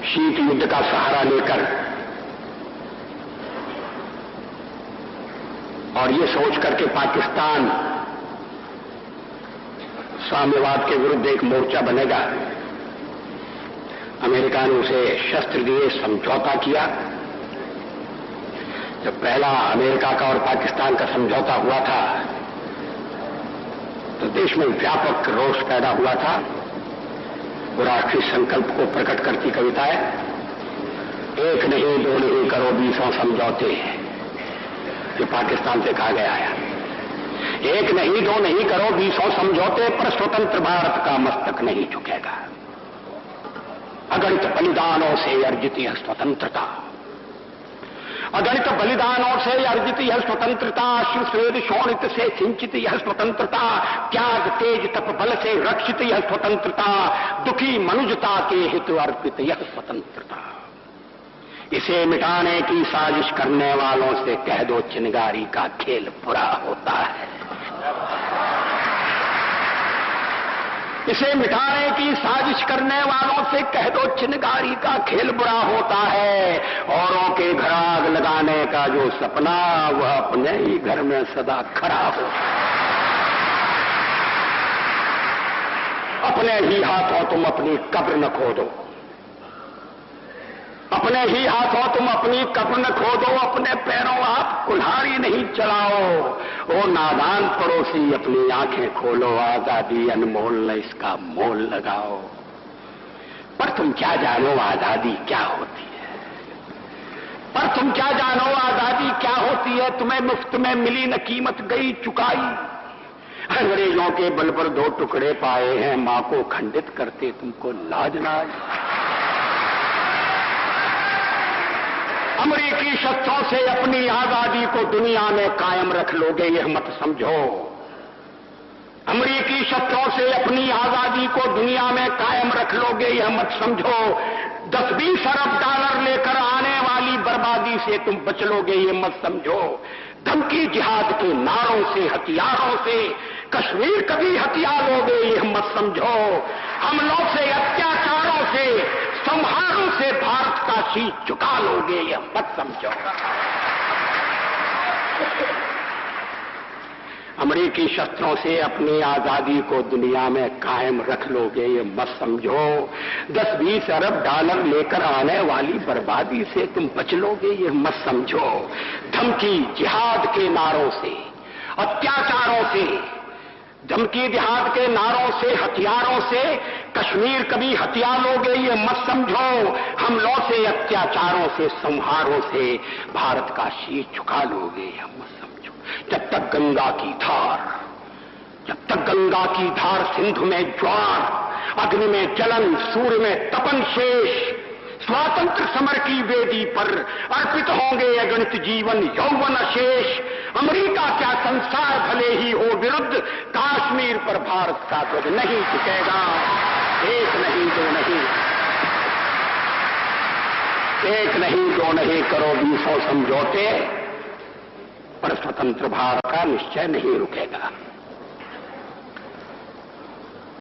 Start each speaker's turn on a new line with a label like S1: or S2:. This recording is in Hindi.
S1: शीत युद्ध का सहारा लेकर और ये सोच करके पाकिस्तान साम्यवाद के विरुद्ध एक मोर्चा बनेगा, अमेरिका ने उसे शस्त्र दिए, समझौता किया। जब पहला अमेरिका का और पाकिस्तान का समझौता हुआ था तो देश में व्यापक रोष पैदा हुआ था। वो राष्ट्रीय संकल्प को प्रकट करती कविता है, एक नहीं दो नहीं करो 20 समझौते, ये पाकिस्तान से कहा गया है। एक नहीं दो नहीं करो 20 समझौते, पर स्वतंत्र भारत का मस्तक नहीं झुकेगा। अगणित बलिदानों से अर्जित यह स्वतंत्रता, अगणित बलिदानों से अर्जित यह स्वतंत्रता, शिव स्वेद शोणित से सिंचित यह स्वतंत्रता, त्याग तेज तप बल से रक्षित यह स्वतंत्रता, दुखी मनुजता के हित अर्पित यह स्वतंत्रता। इसे मिटाने की साजिश करने वालों से कह दो चिनगारी का खेल बुरा होता है। इसे मिटाने की साजिश करने वालों से कह दो चिनगारी का खेल बुरा होता है। औरों के घर आग लगाने का जो सपना वह अपने ही घर में सदा खड़ा हो। अपने ही हाथों तुम अपनी कब्र न खोदो, अपने ही हाथों तुम अपनी कब्र न खोदो, अपने पैरों आप कुल्हाड़ी नहीं चलाओ। ओ नादान पड़ोसी अपनी आंखें खोलो, आजादी अनमोल न इसका मोल लगाओ। पर तुम क्या जानो आजादी क्या होती है, पर तुम क्या जानो आजादी क्या होती है। तुम्हें मुफ्त में मिली न कीमत गई चुकाई, अंग्रेजों के बल पर 2 टुकड़े पाए हैं, मां को खंडित करते तुमको लाज ना आई। अमेरिकी शस्त्रों से अपनी आजादी को दुनिया में कायम रख लोगे यह मत समझो। अमेरिकी शस्त्रों से अपनी आजादी को दुनिया में कायम रख लोगे यह मत समझो। 10-20 अरब डॉलर लेकर आने वाली बर्बादी से तुम बच लोगे यह मत समझो। धमकी जिहाद के नारों से हथियारों से कश्मीर कभी हथिया लोगे यह मत समझो। हमलों से अत्याचारों से संहारों से भारत का शीश झुका लोगे यह मत समझो। अमेरिकी शस्त्रों से अपनी आजादी को दुनिया में कायम रख लोगे ये मत समझो। 10-20 अरब डॉलर लेकर आने वाली बर्बादी से तुम बच लोगे ये मत समझो। धमकी जिहाद के नारों से अत्याचारों से, धमकी जिहाद के नारों से हथियारों से कश्मीर कभी हथिया लोगे ये मत समझो। हमलों से अत्याचारों से संहारों से भारत का शीश झुका लोगे यह मत समझो। जब तक गंगा की धार, जब तक गंगा की धार सिंधु में ज्वार, अग्नि में जलन, सूर्य में तपन शेष, स्वातंत्र समर की वेदी पर अर्पित होंगे अगणित जीवन यौवन शेष। अमेरिका क्या संसार भले ही हो विरुद्ध, कश्मीर पर भारत का ध्वज नहीं झुकेगा। एक नहीं दो नहीं, एक नहीं दो नहीं करो 20 समझौते, पर स्वतंत्र भारत का निश्चय नहीं रुकेगा।